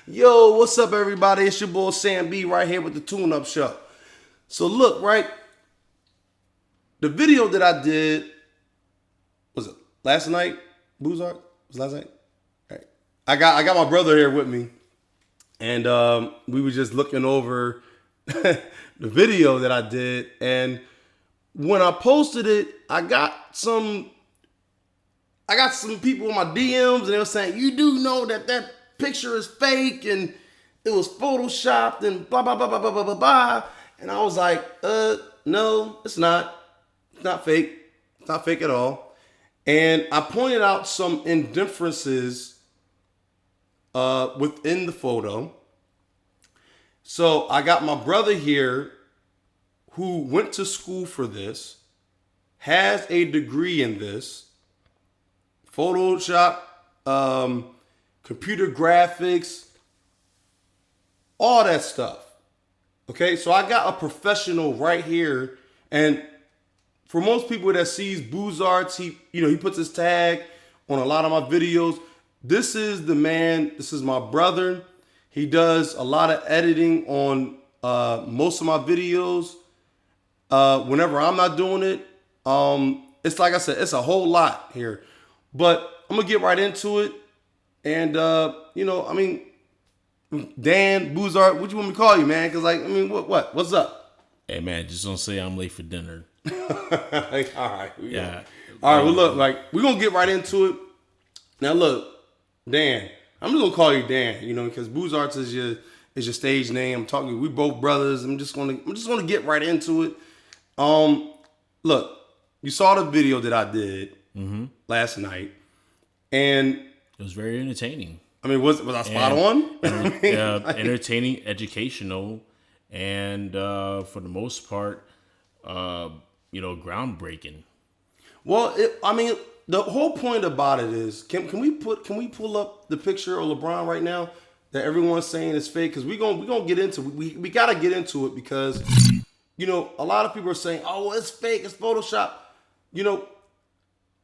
Yo, what's up, everybody? It's your boy Sam B right here with the Tune Up Show. So look, right? The video that I did, was it last night? Boozarts? Was it last night? All right. I got my brother here with me, and we were just looking over the video that I did, and when I posted it, I got some people in my DMs, and they were saying, "You do know that picture is fake and it was photoshopped and blah blah blah blah blah blah blah blah." And I was like, no, it's not. It's not fake. It's not fake at all. And I pointed out some indifferences within the photo. So I got my brother here who went to school for this, has a degree in this, Photoshop, computer graphics, all that stuff. Okay, so I got a professional right here, and for most people that sees Boozarts, he puts his tag on a lot of my videos. This is the man. This is my brother. He does a lot of editing on most of my videos. Whenever I'm not doing it, it's like I said, it's a whole lot here. But I'm gonna get right into it, and Dan Boozart, what you want me to call you, man? Because what's up? Hey man, just don't say I'm late for dinner. All right, Yeah. All right. Well, look, we're gonna get right into it. Now, look, Dan. I'm just gonna call you Dan, because Boozarts is your stage name. I'm talking. We both brothers. I'm just gonna get right into it. Look, you saw the video that I did last night, and it was very entertaining. I mean, was I spot on? Entertaining, educational, and for the most part, groundbreaking. Well, the whole point about it is, can we pull up the picture of LeBron right now that everyone's saying is fake? Because we're gonna get into we gotta get into it, because a lot of people are saying, oh, well, it's fake, it's Photoshop.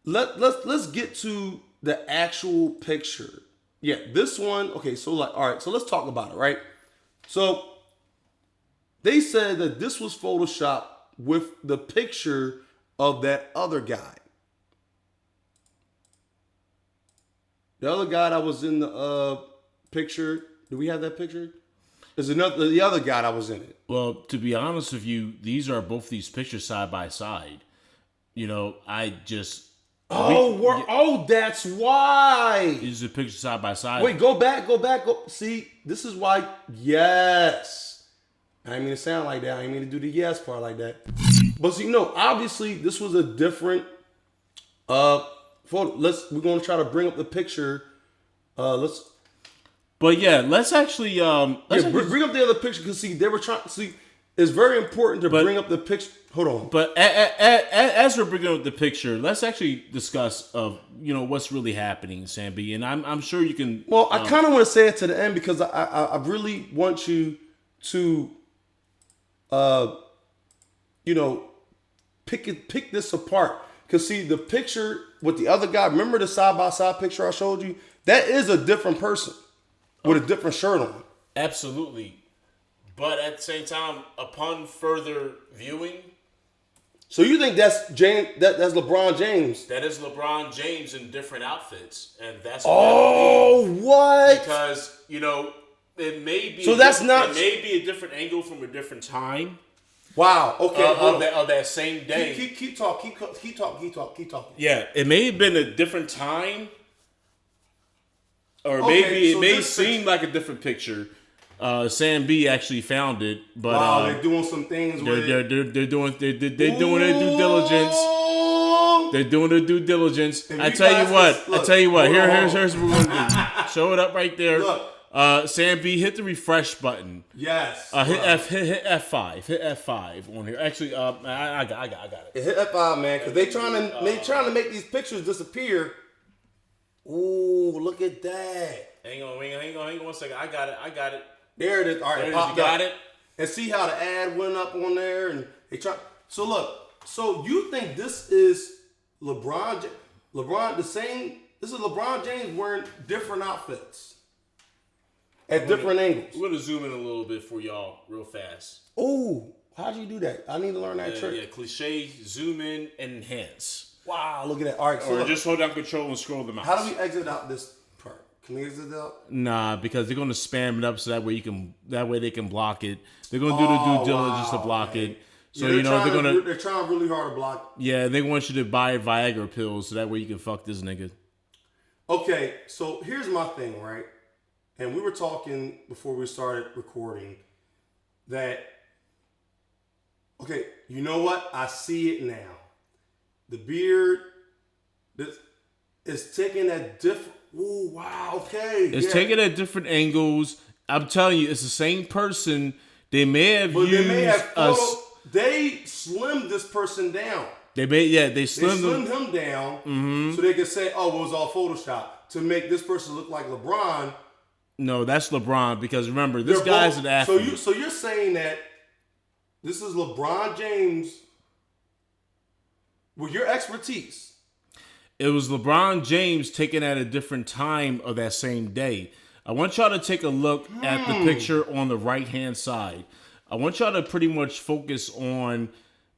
Let's get to the actual picture. Yeah, this one. Okay, so all right, so let's talk about it, right? So they said that this was Photoshopped with the picture of that other guy. The other guy that was in the picture. Do we have that picture? There's the other guy that was in it. Well, to be honest with you, these pictures side by side. I just. That's why. These are pictures side by side. Wait, go back. See, this is why. Yes. I didn't mean to sound like that. I didn't mean to do the yes part like that. But see, obviously this was a different photo. We're gonna try to bring up the picture. But yeah, let's actually bring up the other picture, because see, they were trying. See, it's very important to bring up the picture. Hold on. But as we're bringing up the picture, let's actually discuss what's really happening, Sam B. And I'm sure you can. Well, I kind of want to say it to the end, because I really want you to pick this apart. Because see, the picture with the other guy, remember the side by side picture I showed you? That is a different person with a different shirt on. Absolutely. But at the same time, upon further viewing, so you think that's James? That's LeBron James? That is LeBron James in different outfits, and that's what? Because it may be. So that's not. It may be a different angle from a different time. Wow. Okay. Of that same day. Keep talking. Yeah, it may have been a different time, or maybe it may seem like a different picture. Sam B actually found it, but wow, they're doing some things. They're doing their due diligence. They're doing their due diligence. I tell you what. Here's what we're gonna do. Show it up right there. Look. Sam B, hit the refresh button. Yes. Hit F5. Hit F5 on here. Actually, I got it. Hit F5, man, because they trying to make these pictures disappear. Ooh, look at that. Hang on 1 second. I got it. There it is. All right, there it popped up. Got it. And see how the ad went up on there, and they try. So look. So you think this is LeBron? LeBron the same? This is LeBron James wearing different outfits. at different angles. We're gonna zoom in a little bit for y'all real fast. Oh, how'd you do that? I need to learn that trick. Yeah, cliche, zoom in, and enhance. Wow, look at that. All right, so Or look, just hold down control and scroll the mouse. how do we exit out this part? Can we exit it out? Nah, because they're gonna spam it up so that way they can block it. They're gonna do the due diligence to block it. So yeah, they're trying really hard to block. Yeah, they want you to buy Viagra pills so that way you can fuck this nigga. Okay, so here's my thing, right? And we were talking before we started recording that, okay, you know what? I see it now. The beard is taking a different. Oh, wow, okay. It's taking at different angles. I'm telling you, it's the same person. They may have But used they may have they slimmed this person down. They slimmed him down so they could say, oh, it was all Photoshop to make this person look like LeBron. No, that's LeBron because remember, this guy's an athlete. So you're saying that this is LeBron James with your expertise. It was LeBron James taken at a different time of that same day. I want y'all to take a look at the picture on the right-hand side. I want y'all to pretty much focus on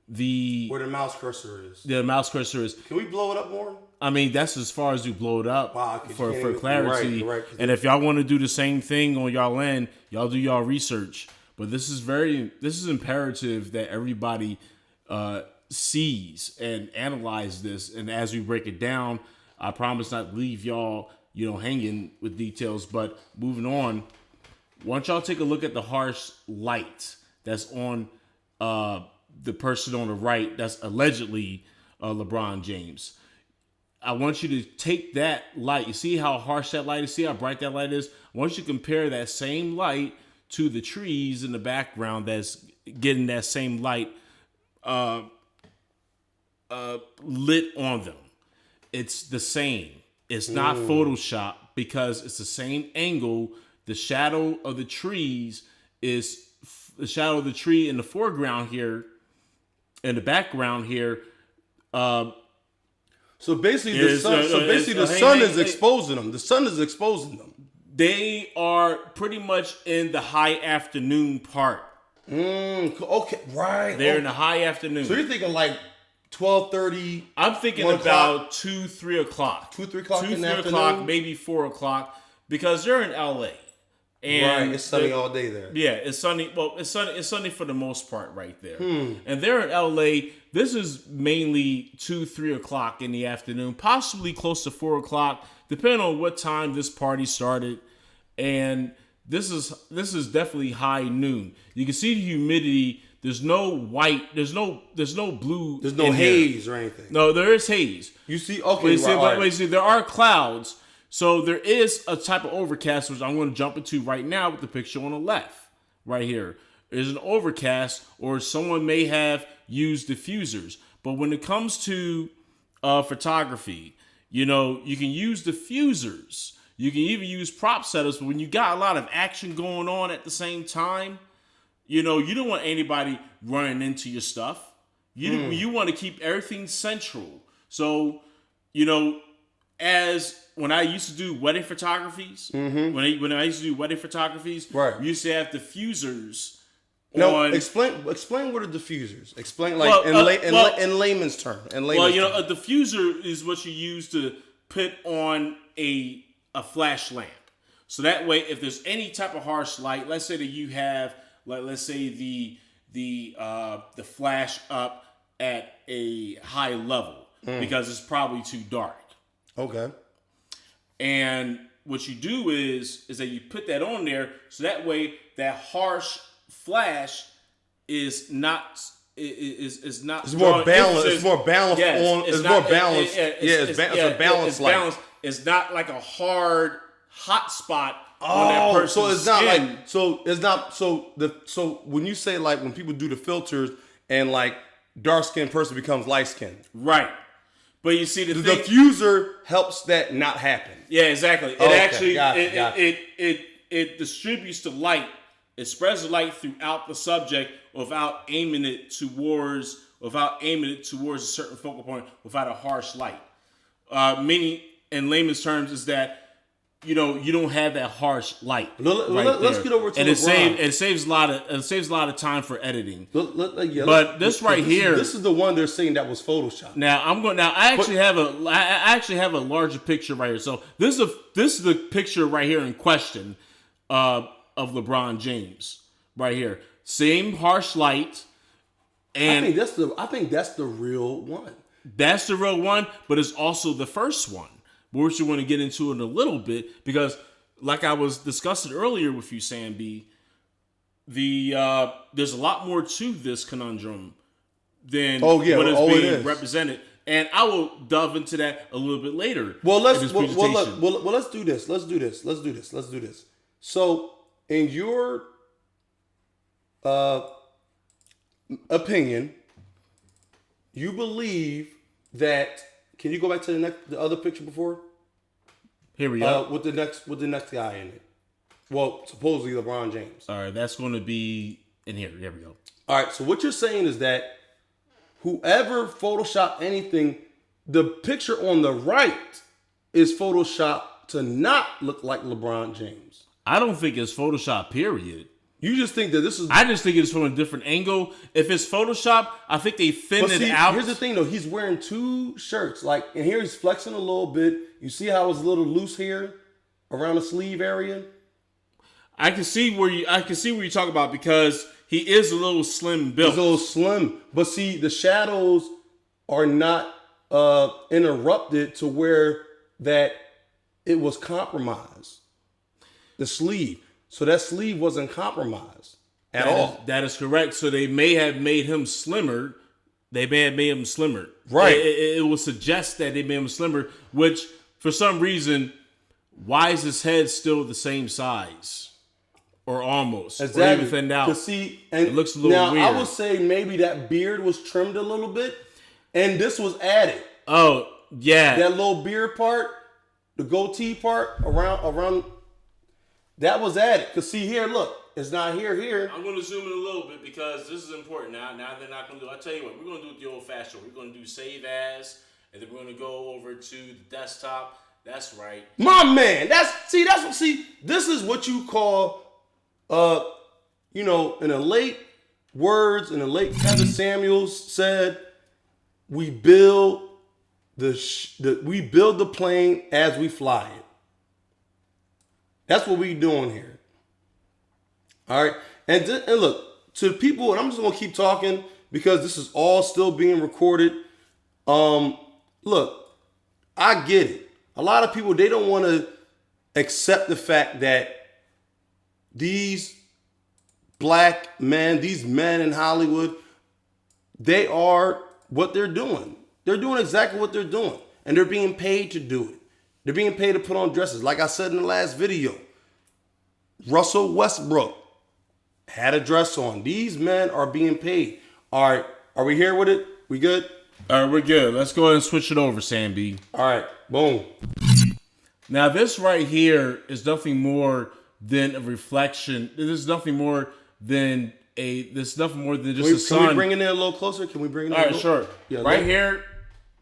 where the mouse cursor is. The mouse cursor is. Can we blow it up more? I mean, that's as far as we blow it up for clarity. You're right. And if y'all want to do the same thing on y'all end, y'all do y'all research. But this is imperative that everybody sees and analyze this. And as we break it down, I promise not to leave y'all, hanging with details. But moving on, once y'all take a look at the harsh light that's on the person on the right, that's allegedly LeBron James. I want you to take that light. You see how harsh that light is? See how bright that light is? I want you to compare that same light to the trees in the background that's getting that same light lit on them. It's the same. It's not Photoshop because it's the same angle. The shadow of the trees is the shadow of the tree in the foreground here, in the background here. So basically, the sun is exposing them. The sun is exposing them. They are pretty much in the high afternoon part. Okay, right. They're in the high afternoon. So you're thinking like 12:30. I'm thinking about 2, 3 o'clock. 2, 3 o'clock 2, in the 3 afternoon? o'clock, maybe 4 o'clock, because they're in LA. And right, it's sunny all day there. Yeah, it's sunny. Well, it's sunny for the most part right there. And they're in LA. This is mainly 2, 3 o'clock in the afternoon, possibly close to 4 o'clock, depending on what time this party started. And this is definitely high noon. You can see the humidity. There's no white. There's no blue. There's no haze or anything. No, there is haze. You see? Okay, see, there are clouds. So there is a type of overcast, which I'm going to jump into right now with the picture on the left, right here. There's an overcast, or someone may have used diffusers. But when it comes to photography, you can use diffusers. You can even use prop setters. But when you got a lot of action going on at the same time, you don't want anybody running into your stuff. You want to keep everything central. So, as when I used to do wedding photographies, when I used to do wedding photographies, right. We used to have diffusers. No, explain what are diffusers. Explain in layman's term. A diffuser is what you use to put on a flash lamp. So that way, if there's any type of harsh light, let's say that you have, let's say the flash up at a high level because it's probably too dark. Okay. And what you do is that you put that on there so that way that harsh flash is not. It's more balanced. It's more balanced. It's more balanced. It's a balanced light. It's not like a hard hot spot on that person's so it's skin. not like so when you say like when people do the filters and like dark skinned person becomes light skinned. Right. But you see the diffuser helps that not happen. Yeah, exactly. It distributes the light. It spreads the light throughout the subject without aiming it towards a certain focal point without a harsh light. Meaning, in layman's terms, is that you don't have that harsh light. Let's get over to and LeBron. It saves a lot of time for editing. Yeah, but this right here, this is the one they're saying that was Photoshopped. I actually have a larger picture right here. So this is the picture right here in question of LeBron James right here. Same harsh light. And I think that's the real one. That's the real one, but it's also the first one, which you want to get into in a little bit, because like I was discussing earlier with you, Sam B, there's a lot more to this conundrum than what is being represented. And I will delve into that a little bit later. Let's do this. So, in your opinion, you believe that? Can you go back to the other picture before? Here we go. With the next guy in it. Well, supposedly LeBron James. All right, that's going to be in here. There we go. All right, so what you're saying is that whoever photoshopped anything, the picture on the right is photoshopped to not look like LeBron James. I don't think it's Photoshop, period. You just think that this is... I just think it's from a different angle. If it's Photoshop, I think they thinned it out. Here's the thing, though. He's wearing two shirts. And here he's flexing a little bit. You see how it's a little loose here around the sleeve area? I can see where you're talking about, because he is a little slim built. He's a little slim. But see, the shadows are not interrupted to where that it was compromised. The sleeve. So that sleeve wasn't compromised at all. That is correct. So they may have made him slimmer. Right. It will suggest that they made him slimmer, which for some reason, why is his head still the same size? Or almost. Exactly. Or even thinned out. It looks a little weird. I would say maybe that beard was trimmed a little bit, and this was added. Oh, yeah. That little beard part, the goatee part around that was added. Because see here, look, it's not here. I'm going to zoom in a little bit because this is important. Now they're not going to do. I tell you what, we're going to do it the old-fashioned. We're going to do save as, and then we're going to go over to the desktop. That's right. My man, this is what you call, in the late words, in the late Kevin Samuels said, we build the plane as we fly it. That's what we doing here. All right. And look, to the people, and I'm just going to keep talking because this is all still being recorded. Look, I get it. A lot of people, they don't want to accept the fact that these black men, these men in Hollywood, they are what they're doing. They're doing exactly what they're doing. And they're being paid to do it. They're being paid to put on dresses. Like I said in the last video, Russell Westbrook had a dress on. These men are being paid. All right. Are we here with it? We good? All right, we're good. Let's go ahead and switch it over, Sam B. All right. Boom. Now, this right here is nothing more than a reflection. This is nothing more than just the sun. Can we bring it in a little closer? Can we bring it in? All right, sure. Yeah,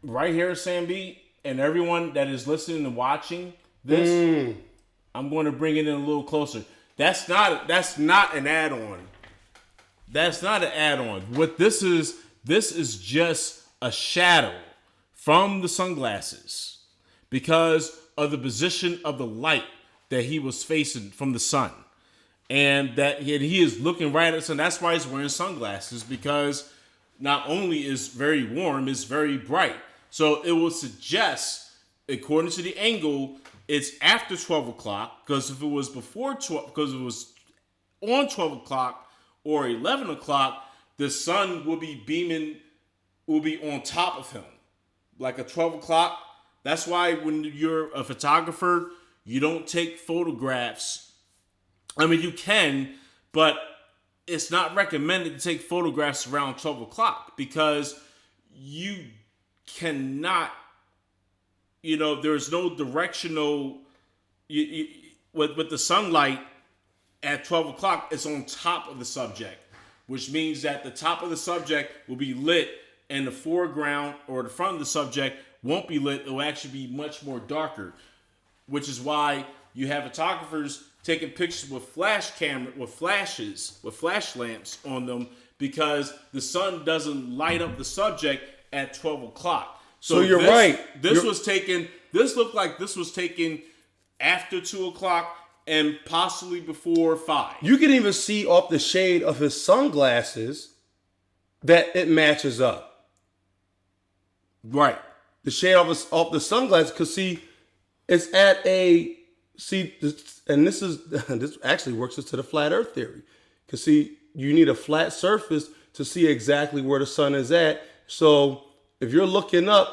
right here, Sam B, and everyone that is listening and watching this, I'm going to bring it in a little closer. That's not an add-on. That's not an add-on. What this is just a shadow from the sunglasses because of the position of the light that he was facing from the sun. And that he is looking right at the sun. That's why he's wearing sunglasses, because not only is very warm, it's very bright. So it will suggest, according to the angle, it's after 12 o'clock, because if it was before 12, because it was on 12 o'clock or 11 o'clock, the sun will be on top of him. Like at 12 o'clock. That's why when you're a photographer, you don't take photographs. I mean, you can, but it's not recommended to take photographs around 12 o'clock because you cannot, there's no directional, with the sunlight at 12 o'clock, it's on top of the subject, which means that the top of the subject will be lit and the foreground or the front of the subject won't be lit. It will actually be much more darker, which is why You have photographers taking pictures with flash lamps on them because the sun doesn't light up the subject at 12 o'clock. So you're right. This looked like this was taken after 2 o'clock and possibly before 5. You can even see off the shade of his sunglasses that it matches up. Right. The shade off the sunglasses, because see, it's at a and this actually works into the flat Earth theory. Because see, you need a flat surface to see exactly where the sun is at. So if you're looking up,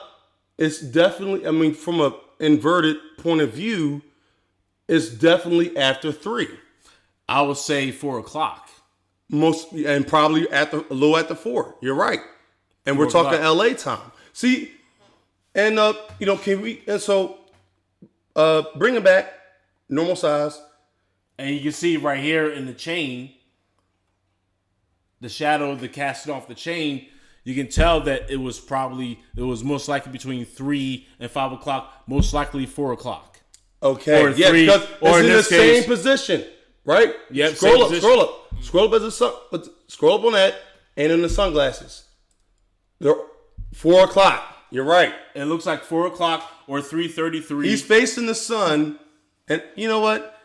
it's definitely, I mean, from an inverted point of view, it's definitely after 3. I would say 4 o'clock. And probably a little after 4. You're right. And we're talking LA time. See, and can we, and so bring it back, normal size. And you can see right here in the chain, the shadow of the casting off the chain, you can tell that it was most likely between 3 and 5 o'clock, most likely 4 o'clock. Okay. Or 3, because it's in the same position, right? Yep. Scroll up on that, and in the sunglasses. They're 4 o'clock. You're right. It looks like 4 o'clock or 3:33. He's facing the sun, and you know what?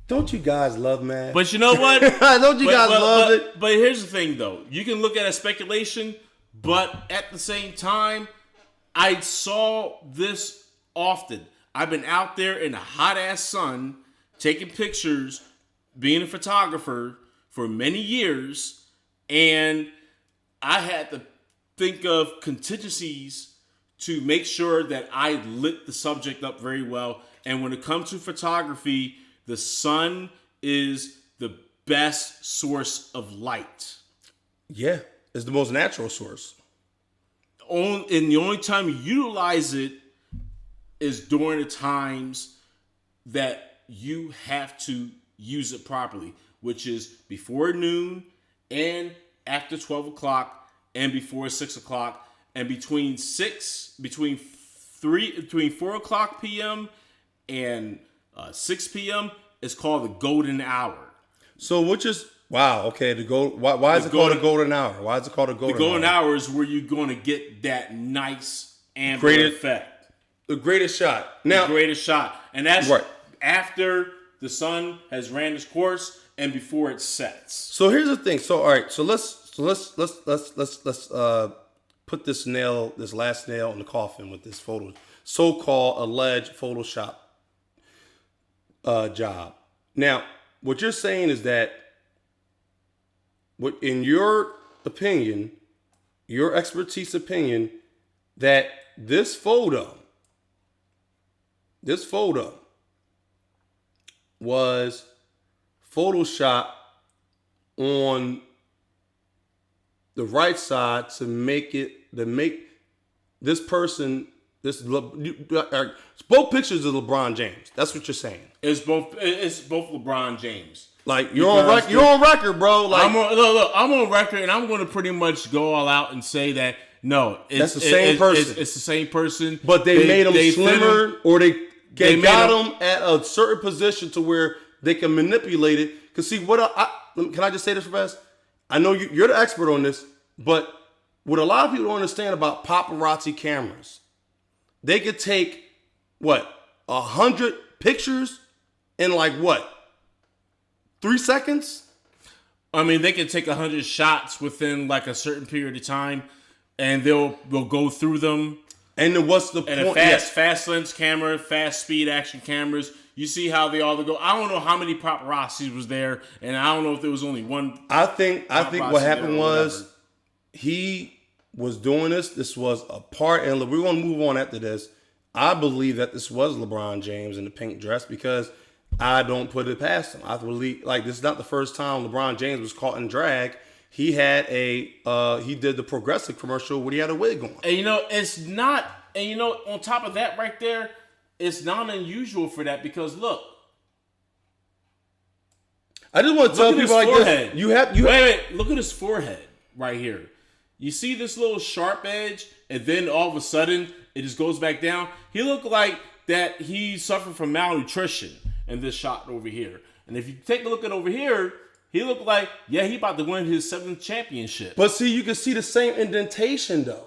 Don't you guys love math? But you know what? Don't you guys love it? But here's the thing, though. You can look at it as speculation, but at the same time, I saw this often. I've been out there in the hot-ass sun, taking pictures, being a photographer for many years, and I had to think of contingencies to make sure that I lit the subject up very well. And when it comes to photography, the sun is the best source of light. Yeah, it's the most natural source. And the only time you utilize it is during the times that you have to use it properly, which is before noon and after 12 o'clock and before 6 o'clock and between 4 o'clock p.m. and 6 p.m. is called the golden hour. So which is wow, okay, why is it called a golden hour? Why is it called a golden hour? The golden hour is where you're going to get that nice amber effect. The greatest shot. Now, the greatest shot. And that's right after the sun has ran its course and before it sets. So here's the thing. So all right, so let's put this last nail in the coffin with this so-called alleged Photoshop job. Now, what you're saying is that, in your opinion, your expertise opinion, that this photo was Photoshopped on the right side to make this person, both pictures of LeBron James. That's what you're saying. It's both LeBron James. Like you're on record, bro. Like I'm on record, and I'm going to pretty much go all out and say that no, that's the same person. It's the same person, but they made him slimmer, or they got him at a certain position to where they can manipulate it. Because see, can I just say this fast? I know you're the expert on this, but what a lot of people don't understand about paparazzi cameras, they could take 100 pictures in 3 seconds? I mean, they can take 100 shots within a certain period of time, and they'll go through them. And then what's the point? And a fast lens camera, fast speed action cameras. You see how they all go. I don't know how many paparazzi was there, and I don't know if there was only one. I think what happened was he was doing this. This was a part, and we're going to move on after this. I believe that this was LeBron James in the pink dress because I don't put it past him. I believe this is not the first time LeBron James was caught in drag. He had he did the Progressive commercial where he had a wig on. And it's not. And on top of that, right there, it's not unusual for that because look. I just want to tell people this. Wait. Look at his forehead right here. You see this little sharp edge, and then all of a sudden it just goes back down. He looked like that he suffered from malnutrition. and this shot over here. And if you take a look at over here, he looked like, he about to win his 7th championship. But see, you can see the same indentation though.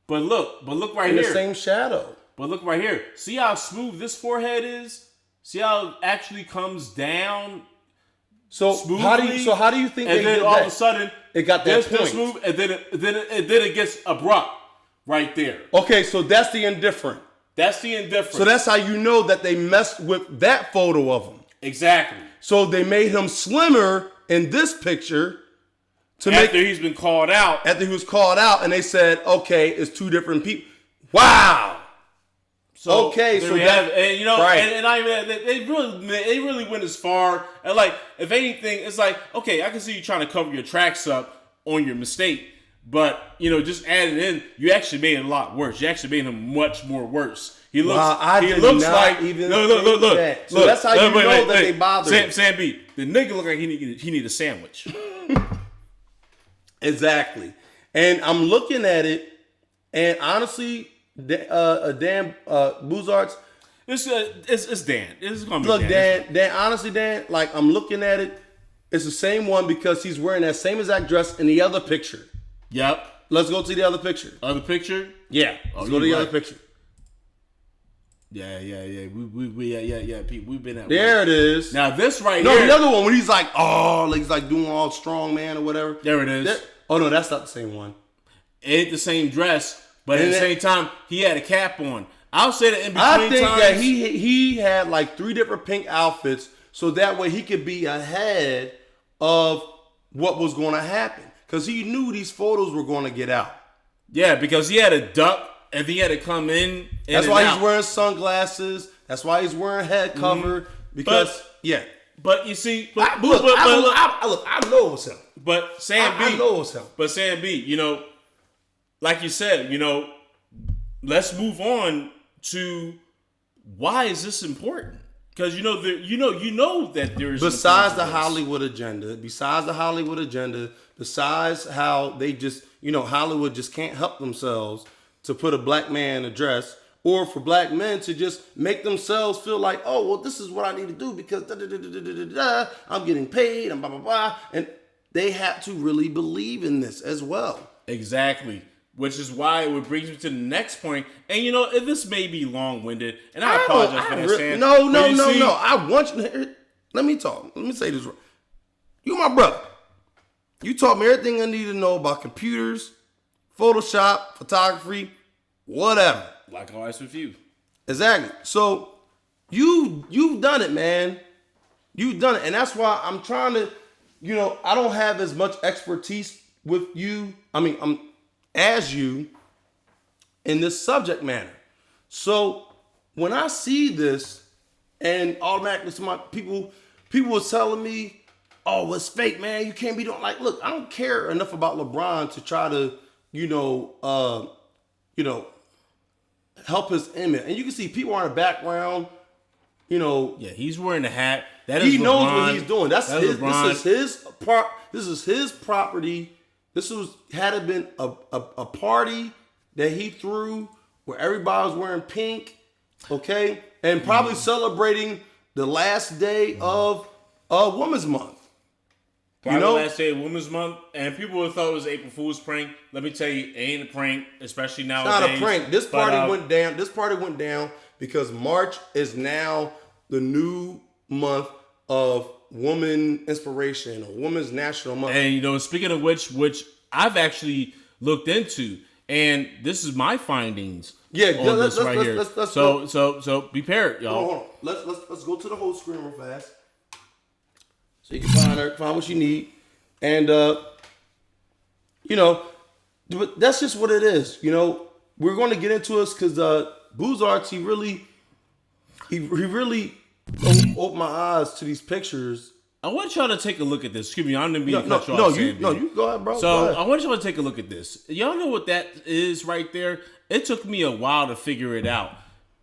But look right in here. The same shadow. But look right here. See how smooth this forehead is? See how it actually comes down smoothly? How do you think and they then did all that? of a sudden it got that still point. smooth, and then it gets abrupt right there. Okay, so that's the indifferent. That's the indifference. So that's how you know that they messed with that photo of him. Exactly. So they made him slimmer in this picture after he's been called out. After he was called out, and they said, okay, it's 2 different people. Wow. So okay, so that, and you know, right. and I they really went as far. And like, if anything, it's like, okay, I can see you trying to cover your tracks up on your mistake, but you know, just adding in, you actually made it a lot worse. You actually made him much more worse. He looks. Look. So that's how you know that they bothered him. Sam B, the nigga look like he need a sandwich. Exactly, and I'm looking at it, and honestly, Dan Boozarts. It's Dan. It's gonna be look, Dan. Dan. Honestly, Dan. Like I'm looking at it, it's the same one because he's wearing that same exact dress in the other picture. Yep. Let's go to the other picture. Other picture? Yeah. Let's go to the other picture. Yeah. Pete, we've been at there. It is. Now this right here. No, the other one when he's like, he's like doing all strong man or whatever. There it is. Oh no, that's not the same one. It ain't the same dress, but at the same time, he had a cap on. I'll say that in between I think times, that he had like 3 different pink outfits, so that way he could be ahead of what was going to happen, because he knew these photos were going to get out. Yeah, because he had a duck and he had to come in. That's why he's wearing sunglasses. That's why he's wearing head cover. Because But you see, I know it's him. But Sam B, I know it's him. But Sam B, you know, like you said, you know, let's move on to why is this important? Because you know that there is besides the Hollywood agenda, besides how they just, Hollywood just can't help themselves to put a black man in a dress, or for black men to just make themselves feel like, oh, well, this is what I need to do because I'm getting paid and blah, blah, blah. And they have to really believe in this as well. Exactly. Which is why it would bring me to the next point. And this may be long-winded, and I apologize for that, Sam. No. I want you to hear. Let me talk. Let me say this. You my brother. You taught me everything I need to know about computers, Photoshop, photography, whatever. Like always with you. Exactly. So you've done it, man. You've done it. And that's why I'm trying to, I don't have as much expertise with you. As you in this subject matter. So when I see this, and automatically some people were telling me, oh, it's fake, man. You can't be doing look, I don't care enough about LeBron to try to, help his image. And you can see people in the background, Yeah, he's wearing a hat. He knows what he's doing. This is his property. This had it been a party that he threw where everybody was wearing pink, okay, and probably celebrating the last day of Women's Month. Probably the last day of Women's Month, and people would have thought it was April Fool's prank. Let me tell you, it ain't a prank, especially nowadays. It's not a prank. This party went down. This party went down because March is now the new month of woman inspiration, or Women's National Month. And speaking of which I've actually looked into, and this is my findings. Yeah, on this right here. So be paired, y'all. Hold on. Let's go to the whole screen real fast, so you can find what you need, and but that's just what it is. We're going to get into this because Boozarts, he really opened my eyes to these pictures. I want y'all to take a look at this. Excuse me, I'm gonna be cut you off. You go ahead, bro. So I want y'all to take a look at this. Y'all know what that is right there? It took me a while to figure it out,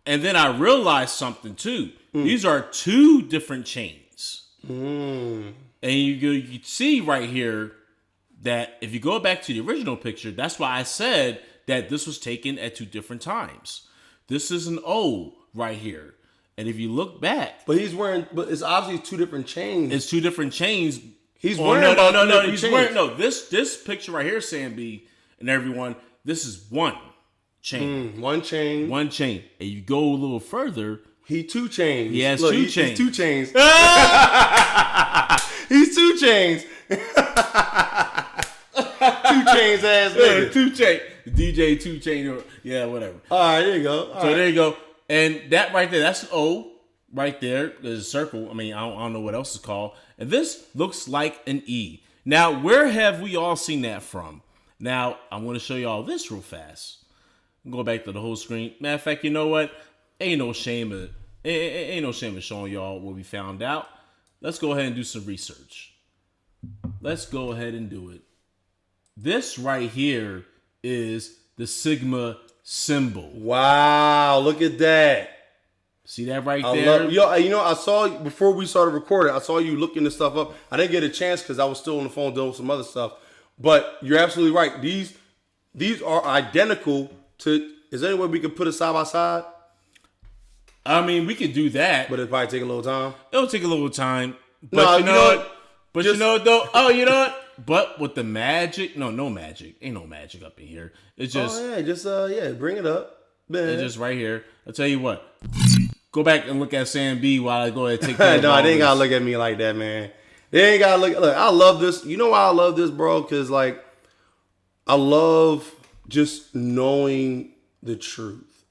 and then I realized something too. These are 2 different chains, and you see right here that if you go back to the original picture, that's why I said that this was taken at 2 different times. This is an O right here. And if you look back, but it's obviously two different chains. It's two different chains. He's wearing no. This picture right here, Sam B and everyone. This is one chain. One chain. One chain. And you go a little further. He 2 chains. He has 2 chains. He's 2 chains. He's 2 chains. 2 chains ass nigga. 2 chain. DJ 2 chain. Yeah, whatever. All right, there you go. There you go. And that right there, that's an O right there. There's a circle. I mean, I don't know what else it's called. And this looks like an E. Now, where have we all seen that from? Now, I want to show y'all this real fast. Go back to the whole screen. Matter of fact, you know what? Ain't no shame of showing y'all what we found out. Let's go ahead and do some research. Let's go ahead and do it. This right here is the Sigma symbol. Wow, look at that. See that right there? I saw before we started recording, I saw you looking this stuff up. I didn't get a chance because I was still on the phone doing some other stuff. But you're absolutely right. These are identical to. Is there any way we can put it side by side? I mean, we could do that. But it'll probably take a little time. It'll take a little time. But you know what? But you know what, though? Oh, you know what? But with the magic, no magic. Ain't no magic up in here. It's just... Oh, yeah. Bring it up. Man. It's just right here. I'll tell you what. Go back and look at Sam B while I go ahead and take care of No, they ain't got to look at me like that, man. They ain't got to look... Look, I love this. You know why I love this, bro? Because, like, I love just knowing the truth.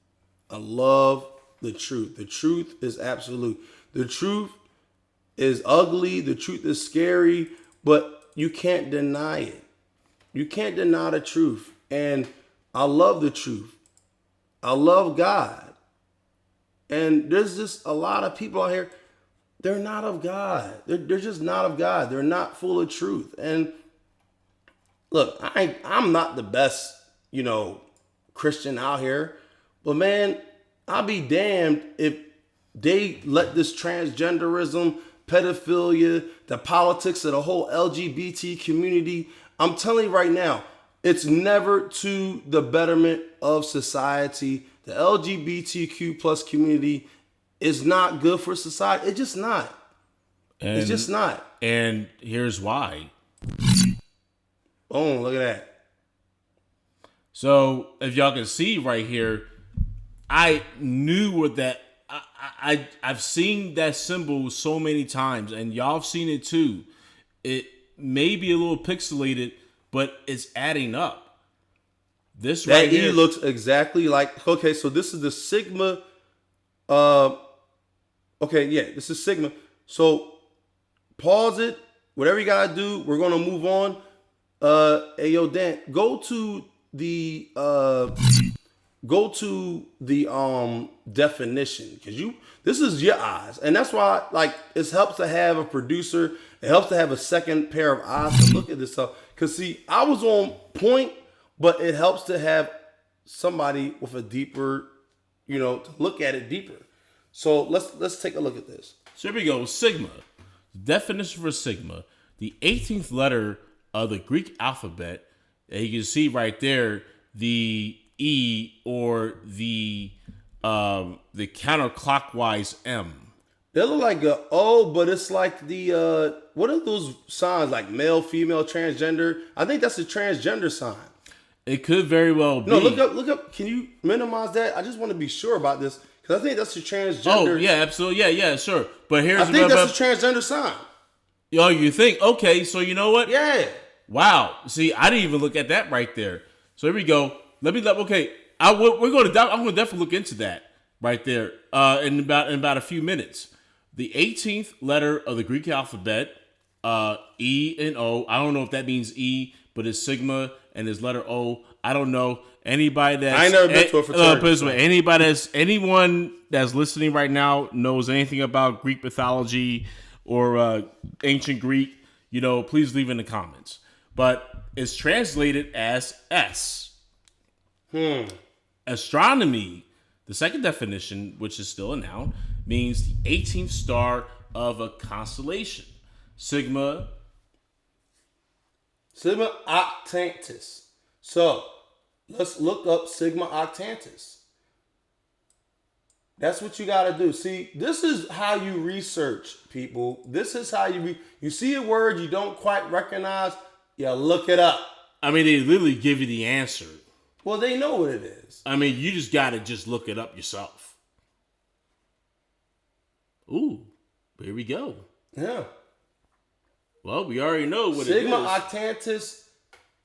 I love the truth. The truth is absolute. The truth is ugly. The truth is scary, but you can't deny it. You can't deny the truth. And I love the truth. I love God. And there's just a lot of people out here, they're not of God. They're just not of God. They're not full of truth. And look, I'm not the best, Christian out here. But man, I'll be damned if they let this transgenderism, pedophilia, the politics of the whole LGBT community. I'm telling you right now, it's never to the betterment of society. The LGBTQ plus community is not good for society. It's just not. It's just not. And here's why. Boom, look at that. So if y'all can see right here, I knew what that. I've seen that symbol so many times, and y'all have seen it too. It may be a little pixelated, but it's adding up. This that right E here looks exactly like. Okay, so this is the Sigma. This is Sigma. So pause it. Whatever you gotta do, we're gonna move on. Hey yo, Dan, go to the definition, because this is your eyes, and that's why it helps to have a producer. It helps to have a second pair of eyes to look at this stuff. Because see, I was on point, but it helps to have somebody with a deeper, to look at it deeper. So let's take a look at this. So here we go. Sigma. Definition for Sigma: the 18th letter of the Greek alphabet. And you can see right there the E, or the counterclockwise M. They look like a O, but it's like the what are those signs, like male, female, transgender? I think that's a transgender sign. It could very well be. No, look up. Can you minimize that? I just want to be sure about this, because I think that's a transgender. Oh yeah, absolutely, yeah, sure. But I think that's a transgender sign. Yo, you think? Okay, so you know what? Yeah. Wow. See, I didn't even look at that right there. So here we go. Okay, I'm going to definitely look into that right there in about a few minutes. The 18th letter of the Greek alphabet, E and O. I don't know if that means E, but it's Sigma and it's letter O. I don't know. Anybody that's I ain't never been to a fraternity. Anyone that's listening right now knows anything about Greek mythology or ancient Greek, please leave in the comments. But it's translated as S. Astronomy, the second definition, which is still a noun, means the 18th star of a constellation. Sigma Octantis. So let's look up Sigma Octantis. That's what you got to do. See, this is how you research, people. This is how you see a word you don't quite recognize, you look it up. I mean, they literally give you the answer. Well, they know what it is. I mean, you just got to just look it up yourself. Ooh, here we go. Yeah. Well, we already know what Sigma it is. Octantis,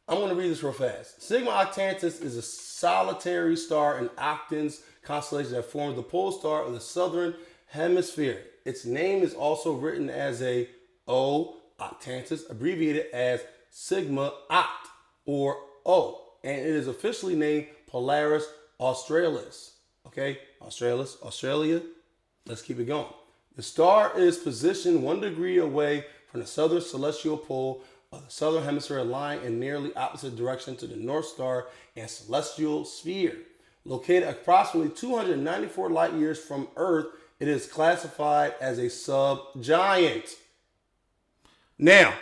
I'm going to read this real fast. Sigma Octantis is a solitary star in Octans constellation that forms the pole star of the southern hemisphere. Its name is also written as a O Octantis, abbreviated as Sigma Oct, or O, and it is officially named Polaris Australis. Okay, Australia. Let's keep it going. The star is positioned 1 degree away from the southern celestial pole of the southern hemisphere, lying in nearly opposite direction to the North Star and celestial sphere. Located approximately 294 light years from Earth, it is classified as a subgiant. Now,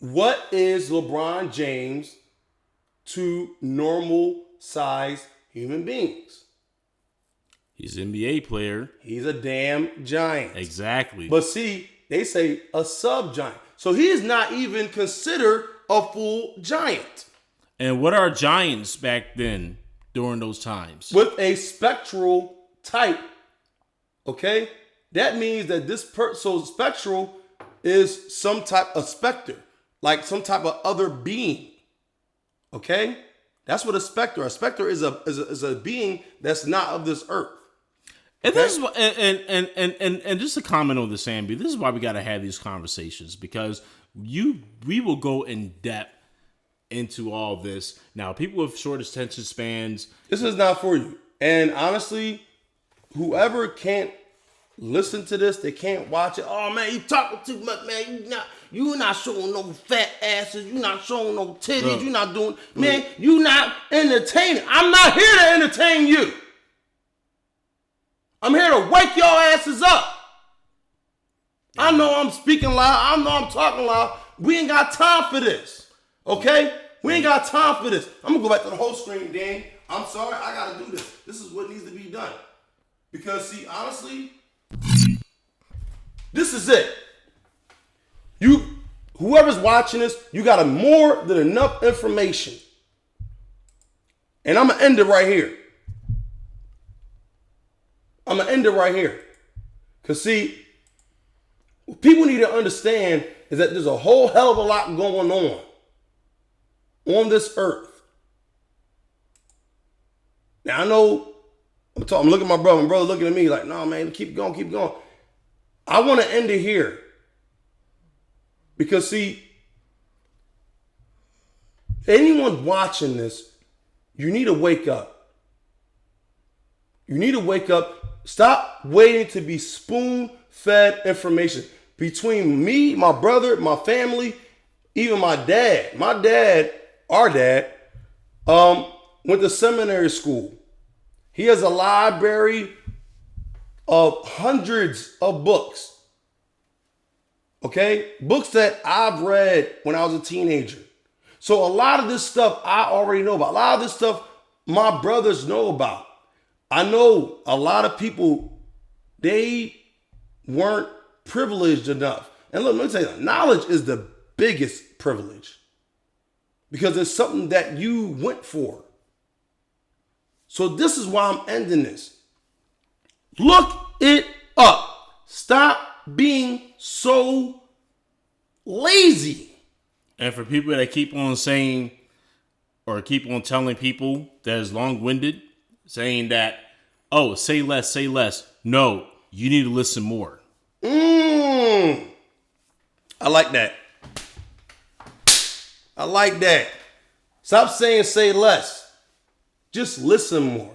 what is LeBron James to normal sized human beings? He's an NBA player. He's a damn giant. Exactly. But see, they say a subgiant. So he is not even considered a full giant. And what are giants back then during those times? With a spectral type, okay? That means that so spectral is some type of specter, like some type of other being, okay? That's what a specter is a being that's not of this earth. And this is and just a comment on the Sambi. This is why we got to have these conversations, because we will go in depth into all this. Now, people with short attention spans, this is not for you. And honestly, whoever can't listen to this, they can't watch it. Oh man, you talking too much, man. You not showing no fat asses. You not showing no titties. You not doing, man. You not entertaining. I'm not here to entertain you. I'm here to wake your asses up. I know I'm speaking loud. I know I'm talking loud. We ain't got time for this. Okay? We ain't got time for this. I'm going to go back to the whole screen, Dan. I'm sorry. I got to do this. This is what needs to be done. Because, see, honestly, this is it. Whoever's watching this, you got more than enough information. And I'm going to end it right here. Because, see, what people need to understand is that there's a whole hell of a lot going on this earth. Now, I know, I'm looking at my brother looking at me like, no, man, keep going. I want to end it here. Because, see, anyone watching this, you need to wake up. Stop waiting to be spoon-fed information. Between me, my brother, my family, even my dad. Our dad, went to seminary school. He has a library of hundreds of books. Okay? Books that I've read when I was a teenager. So a lot of this stuff I already know about. A lot of this stuff my brothers know about. I know a lot of people, they weren't privileged enough. And look, let me tell you, knowledge is the biggest privilege. Because it's something that you went for. So this is why I'm ending this. Look it up. Stop being so lazy. And for people that keep on saying or keep on telling people that is long-winded, saying that, oh, say less. No, you need to listen more. I like that. Stop saying say less. Just listen more.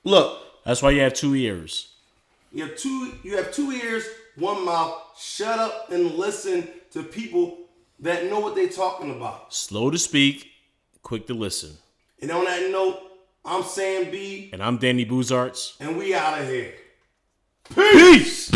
Look. That's why you have 2 ears. You have two ears, one mouth. Shut up and listen to people that know what they're talking about. Slow to speak, quick to listen. And on that note, I'm Sam B. And I'm Dani Boozarts. And we out of here. Peace!